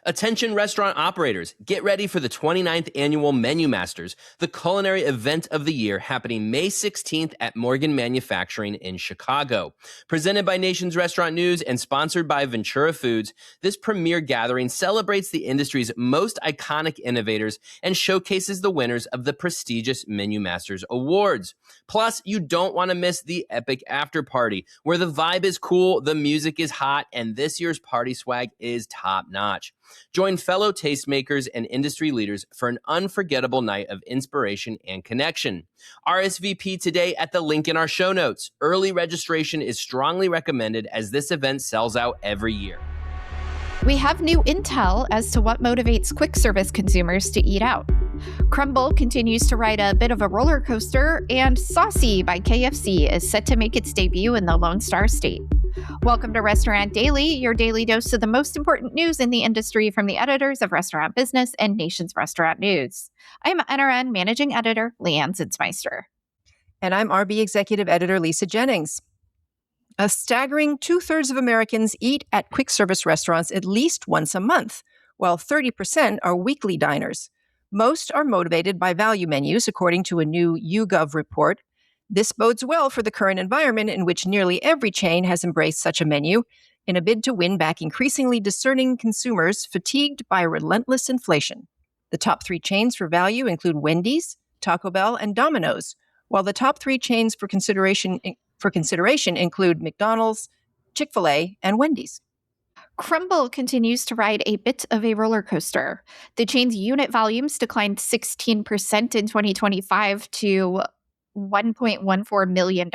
Attention restaurant operators, get ready for the 29th Annual Menu Masters, the culinary event of the year happening May 16th at Morgan Manufacturing in Chicago. Presented by Nation's Restaurant News and sponsored by Ventura Foods, this premier gathering celebrates the industry's most iconic innovators and showcases the winners of the prestigious Menu Masters Awards. Plus, you don't want to miss the epic after party, where the vibe is cool, the music is hot, and this year's party swag is top-notch. Join fellow tastemakers and industry leaders for an unforgettable night of inspiration and connection. RSVP today at the link in our show notes. Early registration is strongly recommended as this event sells out every year. We have new intel as to what motivates quick service consumers to eat out. Crumbl continues to ride a bit of a roller coaster, and Saucy by KFC is set to make its debut in the Lone Star State. Welcome to Restaurant Daily, your daily dose of the most important news in the industry from the editors of Restaurant Business and Nation's Restaurant News. I'm NRN Managing Editor Leanne Zinsmeister. And I'm RB Executive Editor Lisa Jennings. A staggering 2/3 of Americans eat at quick service restaurants at least once a month, while 30% are weekly diners. Most are motivated by value menus, according to a new YouGov report. This bodes well for the current environment in which nearly every chain has embraced such a menu in a bid to win back increasingly discerning consumers fatigued by relentless inflation. The top 3 chains for value include Wendy's, Taco Bell, and Domino's, while the top 3 chains for consideration include McDonald's, Chick-fil-A, and Wendy's. Crumbl continues to ride a bit of a roller coaster. The chain's unit volumes declined 16% in 2025 to $1.14 million,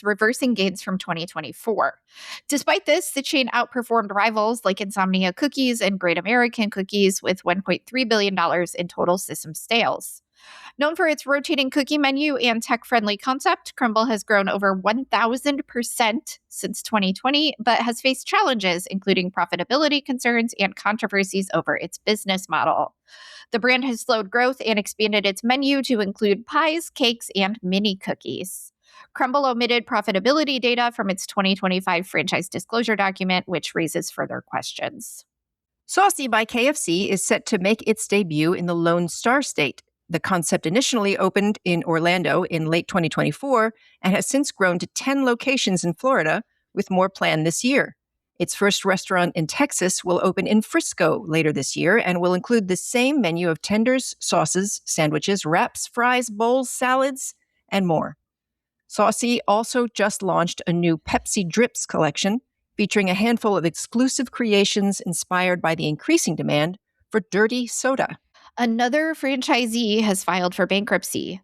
reversing gains from 2024. Despite this, the chain outperformed rivals like Insomnia Cookies and Great American Cookies with $1.3 billion in total system sales. Known for its rotating cookie menu and tech-friendly concept, Crumbl has grown over 1,000% since 2020, but has faced challenges, including profitability concerns and controversies over its business model. The brand has slowed growth and expanded its menu to include pies, cakes, and mini cookies. Crumbl omitted profitability data from its 2025 franchise disclosure document, which raises further questions. Saucy by KFC is set to make its debut in the Lone Star State. The concept initially opened in Orlando in late 2024 and has since grown to 10 locations in Florida, with more planned this year. Its first restaurant in Texas will open in Frisco later this year and will include the same menu of tenders, sauces, sandwiches, wraps, fries, bowls, salads, and more. Saucy also just launched a new Pepsi Drips collection, featuring a handful of exclusive creations inspired by the increasing demand for dirty soda. Another franchisee has filed for bankruptcy.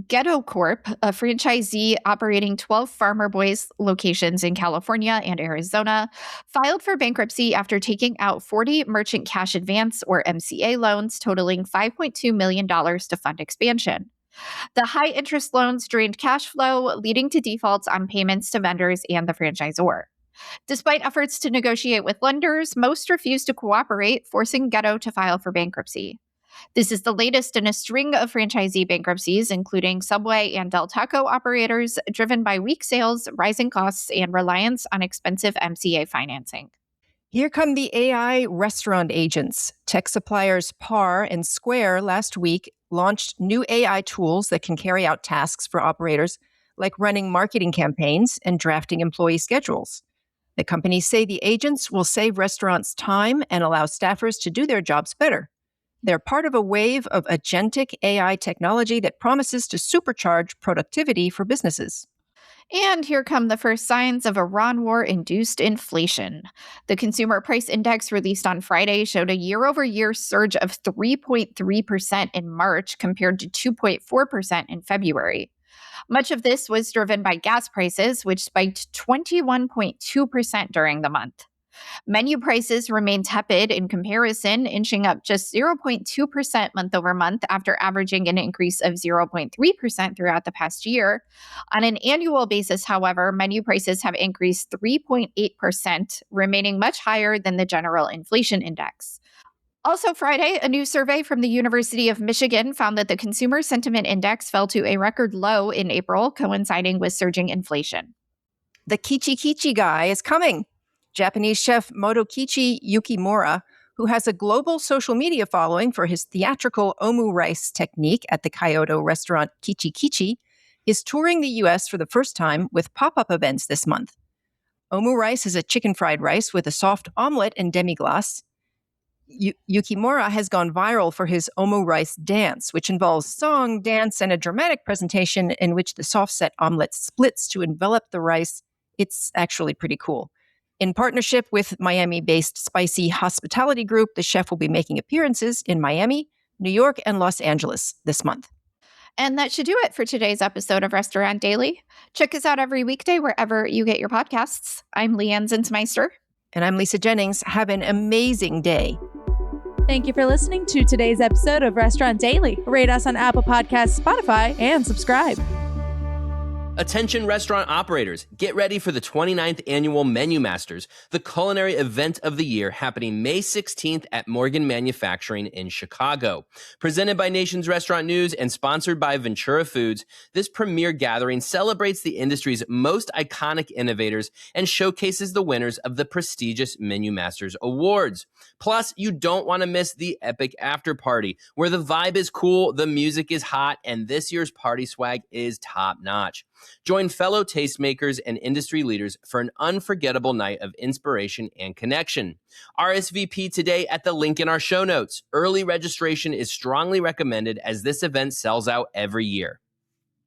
Ghetto Corp, a franchisee operating 12 Farmer Boys locations in California and Arizona, filed for bankruptcy after taking out 40 merchant cash advance or MCA loans totaling $5.2 million to fund expansion. The high-interest loans drained cash flow, leading to defaults on payments to vendors and the franchisor. Despite efforts to negotiate with lenders, most refused to cooperate, forcing Ghetto to file for bankruptcy. This is the latest in a string of franchisee bankruptcies, including Subway and Del Taco operators, driven by weak sales, rising costs, and reliance on expensive MCA financing. Here come the AI restaurant agents. Tech suppliers PAR and Square last week launched new AI tools that can carry out tasks for operators like running marketing campaigns and drafting employee schedules. The companies say the agents will save restaurants time and allow staffers to do their jobs better. They're part of a wave of agentic AI technology that promises to supercharge productivity for businesses. And here come the first signs of Iran war-induced inflation. The Consumer Price Index released on Friday showed a year-over-year surge of 3.3% in March compared to 2.4% in February. Much of this was driven by gas prices, which spiked 21.2% during the month. Menu prices remained tepid in comparison, inching up just 0.2% month over month after averaging an increase of 0.3% throughout the past year. On an annual basis, however, menu prices have increased 3.8%, remaining much higher than the general inflation index. Also Friday, a new survey from the University of Michigan found that the Consumer Sentiment Index fell to a record low in April, coinciding with surging inflation. The Kichi Kichi guy is coming. Japanese chef Motokichi Yukimura, who has a global social media following for his theatrical omu rice technique at the Kyoto restaurant Kichi Kichi, is touring the U.S. for the first time with pop-up events this month. Omu rice is a chicken fried rice with a soft omelet and demi-glace. Yukimura has gone viral for his omu rice dance, which involves song, dance, and a dramatic presentation in which the soft-set omelet splits to envelop the rice. It's actually pretty cool. In partnership with Miami-based Spicy Hospitality Group, the chef will be making appearances in Miami, New York, and Los Angeles this month. And that should do it for today's episode of Restaurant Daily. Check us out every weekday wherever you get your podcasts. I'm Leanne Zinsmeister. And I'm Lisa Jennings. Have an amazing day. Thank you for listening to today's episode of Restaurant Daily. Rate us on Apple Podcasts, Spotify, and subscribe. Attention restaurant operators, get ready for the 29th Annual Menu Masters, the culinary event of the year happening May 16th at Morgan Manufacturing in Chicago. Presented by Nation's Restaurant News and sponsored by Ventura Foods, this premier gathering celebrates the industry's most iconic innovators and showcases the winners of the prestigious Menu Masters Awards. Plus, you don't want to miss the epic after party, where the vibe is cool, the music is hot, and this year's party swag is top-notch. Join fellow tastemakers and industry leaders for an unforgettable night of inspiration and connection. RSVP today at the link in our show notes. Early registration is strongly recommended as this event sells out every year.